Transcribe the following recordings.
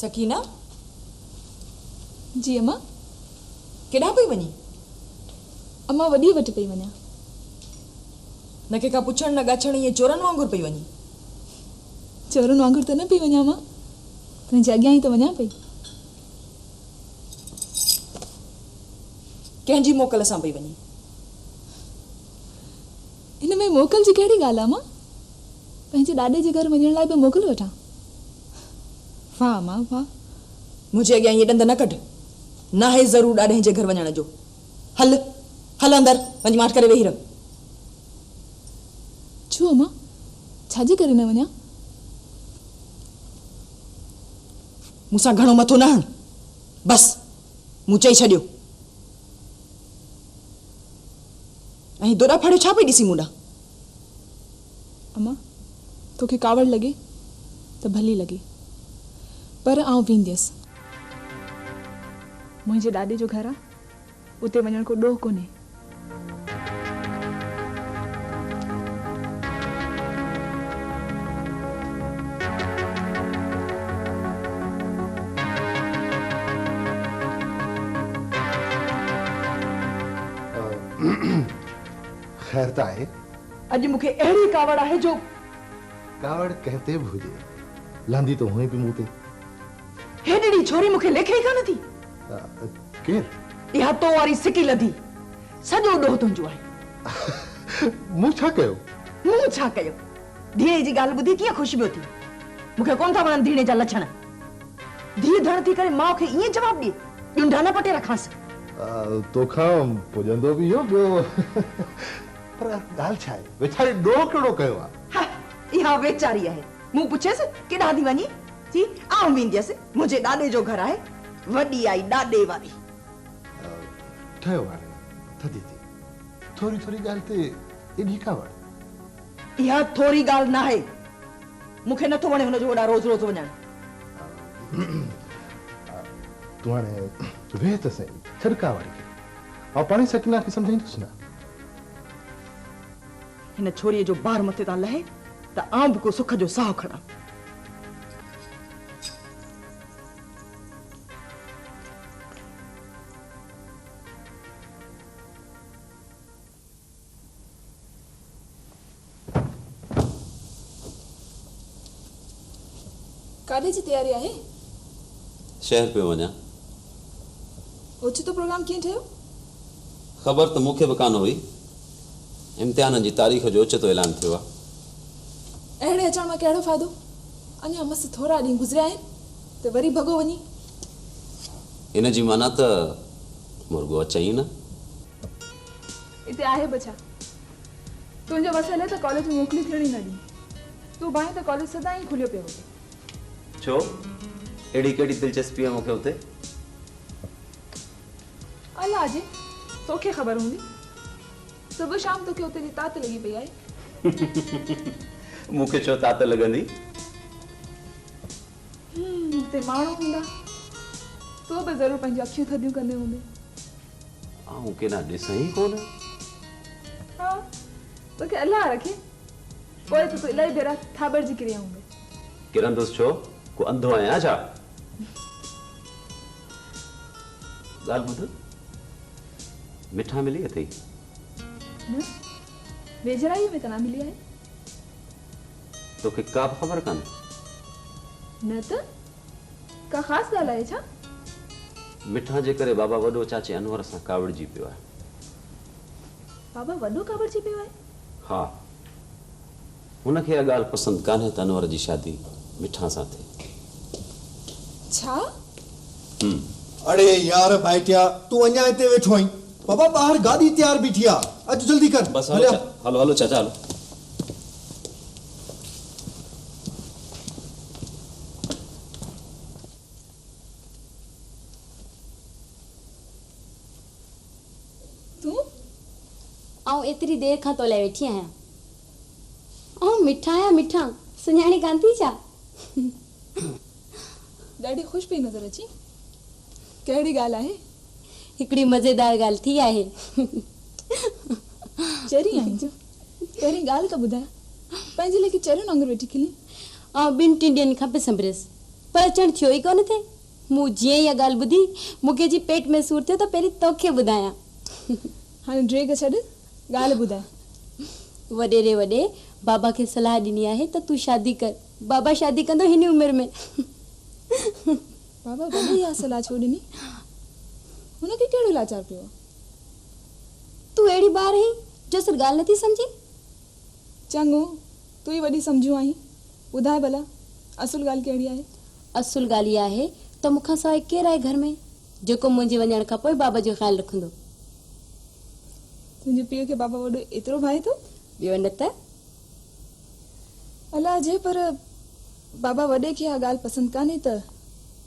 सकीना जी अम्मा। केॾां पई वञी? अम्मा वॾी वटि पई वञा। न कंहिंखां पुछण न ॻाछण ईअं चोरनि वांगुरु पई वञी? चोरनि वांगुरु त न पई वञा अम्मा, तुंहिंजे अॻियां ई त वञा पई। कंहिंजी मोकल सां पई वञी? हिन में मोकल जी कहिड़ी ॻाल्हि आहे अम्मा? पंहिंजे ॾाॾे जे घर वञण लाइ बि मोकल वठां? वाह अम्मा वाह। मुंहिंजे अॻियां ईअं ॾंद न कढ। न आहे ज़रूरु ॾाॾे जे घर वञण जो। हल हल अंदरि वञी माठ करे वेही रह। छो अम्मा, छाजे करे न वञा? मूंसां घणो मथो न हण, बसि मूं चई छॾियो। ऐं दोॾा फाड़ियो छा पई ॾिसी मूं ॾांहुं? अम्मा तोखे कावड़ लॻे त भली लॻे, पर आउं वेंदसि। मुंहिंजे ॾाॾे जो घर आहे, उते वञण को ॾोह कोन्हे। खैर त आहे। अॼु मूंखे अहिड़ी कावड़ आहे जो कावड़ कहते बि हुजे, लहंदी तो हुई बि मूं ते। हेॾड़ी छोरी मूंखे लेखे ई कान थी। केर? इहा तो वारी सिकी लधी, सॼो ॾोह तुंहिंजो आहे। मूं छा कयो? मूं छा कयो? धीअ जी ॻाल्हि ॿुधी कीअं ख़ुशि पियो थी। मूंखे कोन था वणनि धीअ जा लक्षण। धीअ धण थी करे माउ खे ईअं जवाबु ॾे, ॾुंढा न पटे रखांसि। तोखां पुॼंदो बि इहो ॿियो। पर ॻाल्हि छा आहे, वेचारी ॾोह कहिड़ो कयो आहे? इहा वेचारी आहे। मूं पुछियसि केॾां थी वञी? जी आउं वेंदसि, मुंहिंजे ॾाॾे जो घर आहे। वॾी आई ॾाॾे वारी। ठहियो हाणे थधी थी, थोरी थोरी ॻाल्हि ते एॾी कावड़? इहा थोरी ॻाल्हि न आहे। मूंखे नथो वणे हुनजो होॾां रोज़ रोज़ वञणु। तूं हाणे वेह त सही, छॾ कावड़ खे। ऐं पाणी सकीना खे सम्झाईंदुसि न। हिन छोरीअ जो बार मथे तां लहे त आउं बि को सुख जो साहु खणां। काॾे जी तयारी आहे? शहर पे वञा। ओचितो प्रोग्राम कीअं ठहियो? ख़बर त मूंखे बि कान हुई। इम्तिहान जी तारीख़ जो ओचितो ऐलान थियो आहे। अहिड़े अचण में कहिड़ो फ़ाइदो? अञा मस्त थोरा ॾींहं गुज़रिया आहिनि त वरी भॻो वञी। इन जी माना त मुर्गो अचई न। हिते आहे बचा, तुंहिंजो वसियल आहे त कॉलेज में मोकली थियणी न ॾी। तूं भाई त कॉलेज सदाईं खुलियो पियो हुजे। छो अहिड़ी कहिड़ी दिलचस्पी आहे मूंखे उते? अलाह जे तोखे ख़बर हूंदी। सुबुह शाम तोखे उते जी तात लॻी पई आहे। मूंखे छो तात लॻंदी? हिते माण्हू हूंदा, तो बि ज़रूरु पंहिंजी अखियूं थधियूं कंदे हूंदे। आऊं केॾा ॾिसां ई कोन। हा तोखे अलाह रखे, पोइ त तूं इलाही भेरा थाबड़ जी किरिया हूंदे। किरंदुसि छो? को अंधो आहियां छा? ॻाल्हि ॿुध, मिठा मिली अथई? न, वेझराईअ में त न मिली आहे। तोखे का बि ख़बर कान्हे? न त का ख़ासि ॻाल्हि आहे छा? मिठा जे करे बाबा वॾो चाचे अनवर सां कावड़जी पियो आहे। बाबा वॾो कावड़जी पियो आहे? हा, हुनखे इहा ॻाल्हि पसंदि कान्हे त अनवर जी शादी मिठा सां थिए। छा? अरे यार भाइटिया, तूं अञा हिते वेठो आहीं? बाबा ॿाहिरि गाॾी तयार बीठी आहे, अचु जल्दी कर। बस हलो हलो हलो चाचा हलो। तूं? आउं एतिरी देर खां तोले वेठी आहियां। आउं मिठा आहियां, मिठा सुञाणी कान थी छा? ॾाढी ख़ुशि पई नज़र अची। कहिड़ी ॻाल्हि आहे? हिकिड़ी मज़ेदार ॻाल्हि थी आहे। चरी आई जो पहिरीं ॻाल्हि त ॿुधाए। पंहिंजे लेखे चरियुनि वांगुरु वेठी खिली। ॿिनि टिनि ॾींहंनि खां पिए संभरियसि। पर अचण थियो ई कोन थे। मूं जीअं इहा ॻाल्हि ॿुधी मूंखे जी पेट में सूर थियो त पहिरीं तोखे ॿुधायां। हाणे ड्रेग छॾ, ॻाल्हि ॿुधाए। वॾे रे वॾे बाबा खे सलाह ॾिनी आहे त तूं शादी कर। बाबा शादी कंदो हिन उमिरि में। बाबा वॾे इहा सलाह छो ॾिनी? हुनखे कहिड़ो लाचार पियो? तूं अहिड़ी ॿार आहीं जो सिर्फ़ ॻाल्हि नथी सम्झी। चङो, तूं ई वॾी सम्झूं आहीं। ॿुधाए भला असुल ॻाल्हि कहिड़ी आहे? असुल ॻाल्हि इहा आहे त मूंखां सवाइ केरु आहे घर में जेको मुंहिंजे वञण खां पोइ बाबा जो ख़्यालु रखंदो। तुंहिंजे पीउ खे बाबा वॾो एतिरो भाए थो? ॿियो न त। अलाह जे, पर बाबा वॾे खे इहा ॻाल्हि पसंदि कान्हे त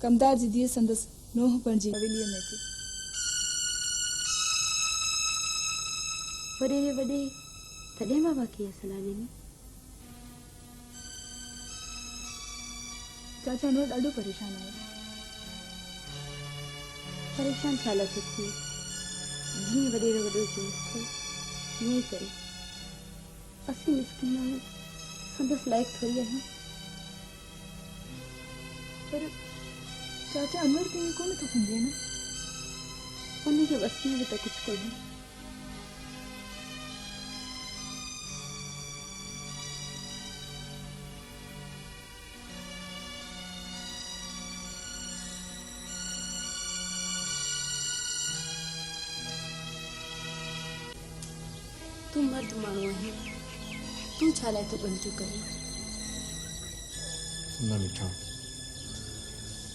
कमदार जी धीअ संदसि नोह बणिजी हवेलीअ में अचे। वॾे रे वॾे तॾहिं बाबा खे इहा सलाह ॾिनी। चाचा अनवर ॾाढो परेशान आहे। परेशान छा लाइ थो थिए? जीअं वॾे रे वॾो चयईसि हीअं ई करे। असीं मिस्किन माण्हू संदसि लाइक़ थोरी आहियूं। पर चाचा अनवर खे कोन थो सम्झे न। उनजे बस में बि त कुझु कोन्हे। तूं मर्द माण्हू आहीं, तूं छा लाइ तो बंदियूं करे? न मिठा,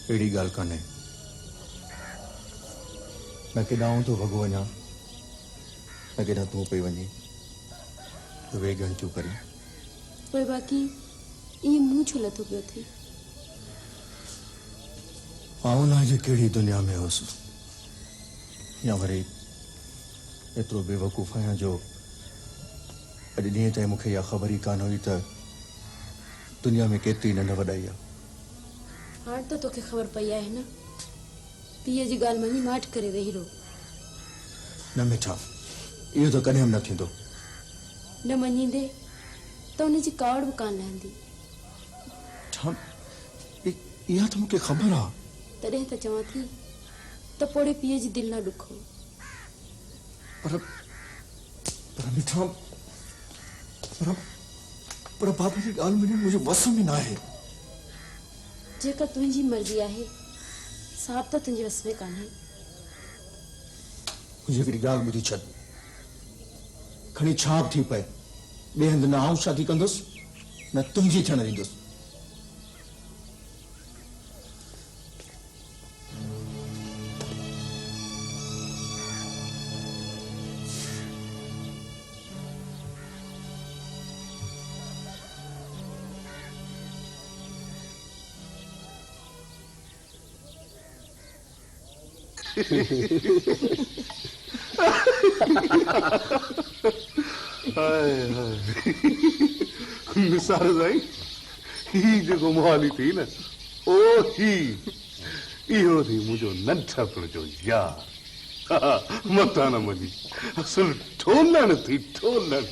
अहिड़ी ॻाल्हि कान्हे। न केॾां तो भॻो वञा, न केॾां तूं पई वञी, वे घंटियूं करी। पर बाक़ी ईअं मुंहुं छो लथो पियो थिए? आऊं न जे कहिड़ी दुनिया में हुअसि, या वरी एतिरो बेवकूफ़ आहियां जो अॼु ॾींहं ताईं मूंखे इहा ख़बर ई कान हुई त दुनिया में केतिरी नंढ वॾाई आहे। हाणे त तोखे ख़बर पई आहे न। पीउ जी ॻाल्हि मञी माठ करे वेही रहो। न मिठा, इहो त कॾहिं बि न थींदो। न मञींदे त उनजी कावड़ बि कान लहंदी। इहा त मूंखे ख़बर आहे। तॾहिं त चवां थी त पोड़े पीउ जी दिलि न ॾुखो। पर मिठा, पर बाबा जी ॻाल्हि मुंहिंजे वस में न आहे। जेका तुंहिंजी मर्ज़ी आहे साथ त तुंहिंजे वस में कान्हे। मुंहिंजी हिकिड़ी ॻाल्हि ॿुधी छॾ, खणी छा बि थी पए ॿिए हंधि न आऊं शादी कंदुसि न तुंहिंजी थियण ॾींदुसि। निसार साईं, ही जेको मोहाली थी न, ओ ही इहो थी मुंहिंजो नंढपण जो यार। मता न मञी, असुल ठोलण थी ठोलण।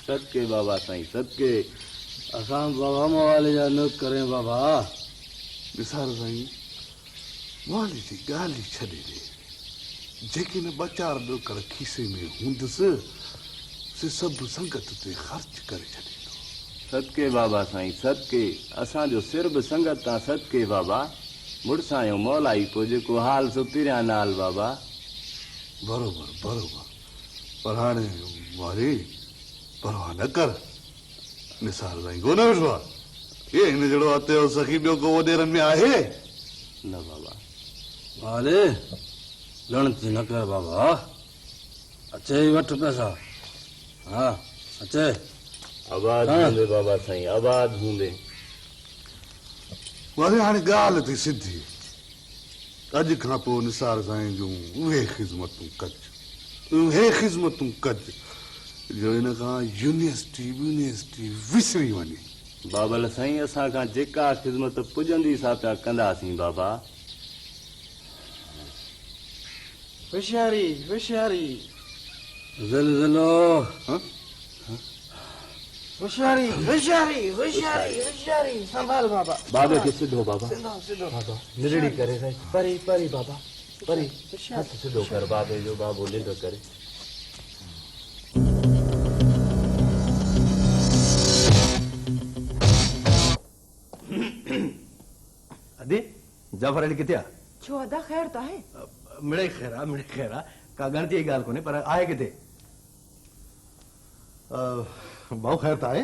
सदके बाबा साईं, सदके। असां बाबा मोहाली जा न करें बाबा। निसार साईं, मोहाली जी ॻाल्हि ई छॾे ॾे। जेके न ॿ चार ॾोकड़ खीसे में हूंदसि से सभु संगत ते ख़र्च करे छॾींदो। सदके बाबा साईं, सदके। असांजो सिर बि संगत तां सदके बाबा। मुड़िसां जो मौलाई को जेको हाल सो तिरिया नाल बाबा। बरोबर बरोबर, पर हाणे वारी परवाह न कर। निसार साईं कोन वेठो आहे। ये हिन जहिड़ो अते जो सखी ॿियो को वॾेरनि में आहे? न बाबा। वाले गणती न कर बाबा। अचे ही वठ पैसा। हाँ अचे। आबाद हूंदे बाबा साईं, आबाद हूंदे। वारे हाणे ॻाल्हि थी सिधी। अॼु खां पोइ निसार साईं जूं उहे ख़िज़मतूं कज जो हिन खां यूनिवर्सिटी विसरी वञे। बाबल साईं, असां खां जेका ख़िज़मत पुॼंदी सा पिया कंदासीं बाबा। होशियारी होशियारी। ज़िलज़िलो होशियारी होशियारी होशियारी होशियारी संभाल बाबा बाबे खे सिधो बाबा सिधो सिधो निरड़ी करे साईं परी परी बाबा परी हथ सिधो कर बाबे जो बाबो निंड करे अदी जाफर अली किथे आहे? छो अदा ख़ैर त आहे? मिड़े ख़ैर आहे का गणती जी ॻाल्हि कोन्हे पर आहे किथे? भाऊ ख़ैर त आहे?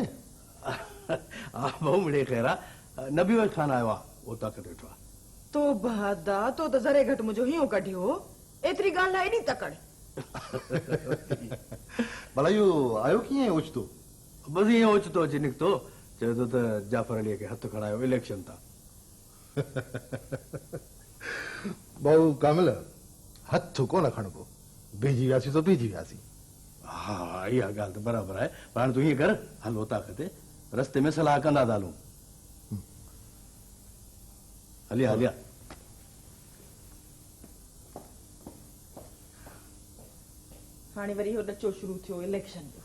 हा भाऊ मिड़े ख़ैर आहे नबी वज खान आयो आहे उहो ताक़त वेठो आहे तो बहादा तो त ज़रे घटि मुंहिंजो हीअं कढियो एतिरी ॻाल्हि लाइ एॾी तकड़ भला इहो आयो कीअं ओचितो? बसि ईअं ओचितो अची निकितो चए थो त जाफर अलीअ खे हथु खणायो इलेक्शन तां भाऊ कामिल हथ कोन खणबो बीजी वियासीं तो बीजी वियासीं हा इहा ॻाल्हि त बराबरि आहे पर हाणे तूं हीअं कर हलो ताक़त रस्ते में सलाह कंदा था हलूं हलिया हलिया हाणे वरी इहो ॾचो शुरू थियो इलेक्शन जो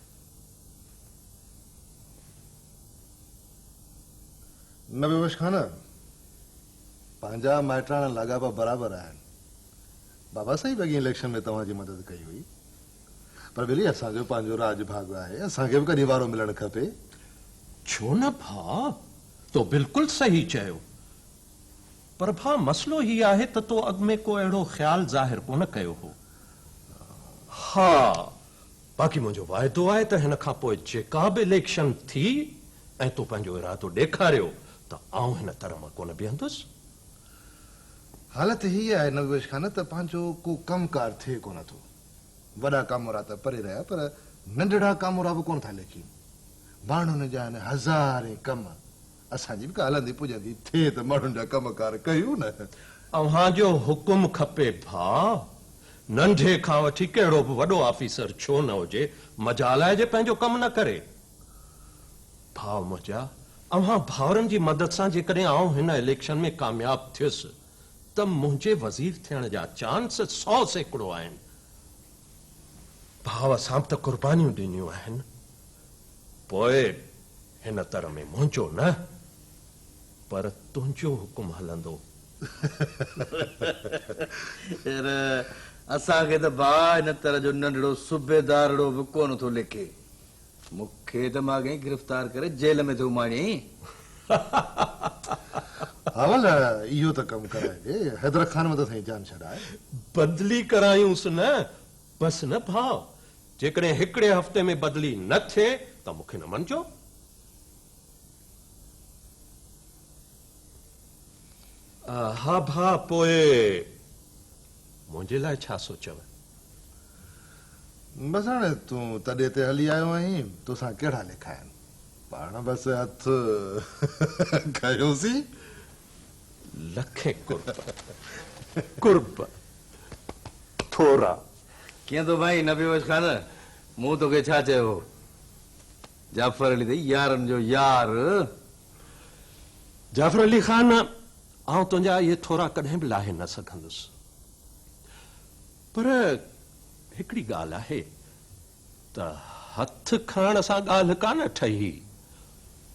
न बेवश खान पंहिंजा माइटाणा लाॻापा बराबरि आहिनि बाबा साईं बॻी इलेक्शन में तव्हांजी मदद कई हुई पर वरी असांजो पंहिंजो राज भाग आहे असांखे बि कॾहिं वारो मिलणु खपे छो न भाउ तो बिल्कुलु सही चयो पर भाउ मसलो ही आहे त तो अॻ में को अहिड़ो ख़्यालु ज़ाहिर कोन कयो हो हा बाक़ी मुंहिंजो वाइदो आहे त हिन खां पोइ जेका बि इलेक्शन थी ऐं तो पंहिंजो इरादो ॾेखारियो त आउं हिन तरह मां कोन बीहंदुसि हालत हीअ आहे नवेश खान त पंहिंजो को कमकार थिए कोन थो वॾा कामोरा त परे रहिया पर नंढड़ा कामोरा बि कोन था लेखी माण्हुनि जा आहिनि हज़ारे कम असांजी बि का हलंदी पुॼंदी थिए त माण्हुनि जा कमकार कयूं न अव्हांजो हुकुम खपे भाउ नंढे खां वठी कहिड़ो बि वॾो ऑफिसर छो न हुजे मजालाए जे पंहिंजो कमु न करे भाउ मुंहिंजा अव्हां भाउरनि जी मदद सां जेकॾहिं आउं हिन इलेक्शन में कामयाब थियुसि त मुंहिंजे वज़ीर थियण जा चांस 100 सैकड़ो आहिनि भाउ असां त कुर्बानियूं ॾिनियूं आहिनि पोइ हिन तरह में मुंहिंजो न पर तुंहिंजो हुकुम हलंदो असांखे त भाउ हिन तरह जो नंढड़ो सूबेदारड़ो बि कोन थो लिखे मूंखे त मां कहीं गिरफ़्तार करे जेल में थो माणी अवल इहो त कमु कराइजे हैदर खान में त साईं जान छॾाए बदली करायूंसि न बसि न भाउ जेकॾहिं हिकिड़े हफ़्ते में बदली न थिए त मूंखे न मञिजो हा भाउ पोइ मुंहिंजे लाइ छा सोचव बसि हाणे तूं तॾहिं ते हली आयो आहीं तोसां कहिड़ा लिखा आहिनि पाण बसि हथ कयोसीं लखे कुर्ब थोरा कीअं थो भाई नबी खान मूं तोखे छा चयो जाफर अली त यारनि जो यार जाफर अली खान आउं तुंहिंजा इहे थोरा कॾहिं बि लाहे न सघंदुसि पर हिकिड़ी ॻाल्हि आहे त हथ खणण सां ॻाल्हि कान ठही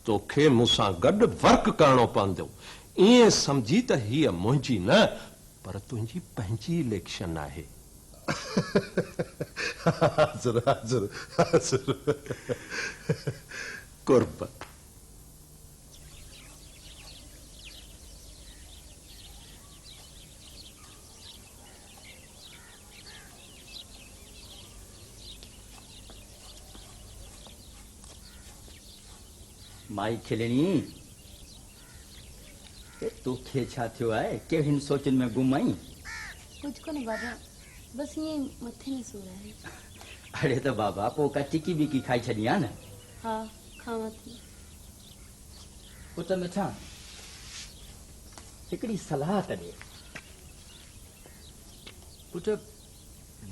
तोखे मूंसां गॾु वर्क करणो पवंदो ईअं सम्झी त हीअ मुंहिंजी न पर तुंहिंजी पंहिंजी इलेक्शन आहे हाज़िर हाज़िर हाज़िर कुर्ब माई खिलणी तोखे छा थियो आहे कहिड़ियुनि सोचनि में गुम आई कुछ को नहीं बाबा बस ये मथे में सूर है अरे त बाबा पोइ का टिकी बिकी खाई छॾी आहे न हाँ खावा थी पुट मिठा हिकिड़ी सलाह त ॾे पुट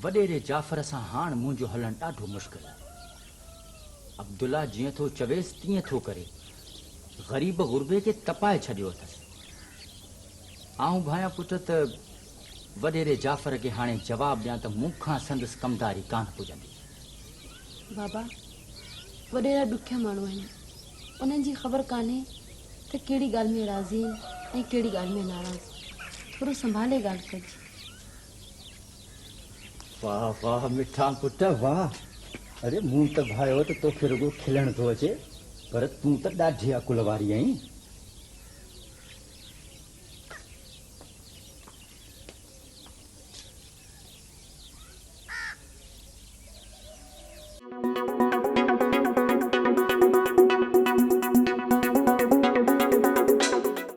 वॾेरे जाफ़र सां हाणे मुंहिंजो हलणु ॾाढो मुश्किल आहे अब्दुल्ला जीअं थो चवेसि तीअं थो करे ग़रीब गुरबे खे तपाए छॾियो अथसि आऊं भाया पुट त वॾेरे जाफ़र खे हाणे जवाबु ॾियां त मूंखां संदसि कमदारी कान पुॼंदी बाबा वॾेरा ॾुखिया माण्हू आहिनि उन्हनि जी ख़बर कान्हे त कहिड़ी ॻाल्हि में राज़ी आहिनि ऐं कहिड़ी ॻाल्हि में नाराज़ थोरो संभाले ॻाल्हि कजे। वाह वाह मिठा पुट वाह। अरे मूं त भायो त तोखे रुगो खिलण थो अचे पर तूं त ॾाढी अकुल वारी आहीं।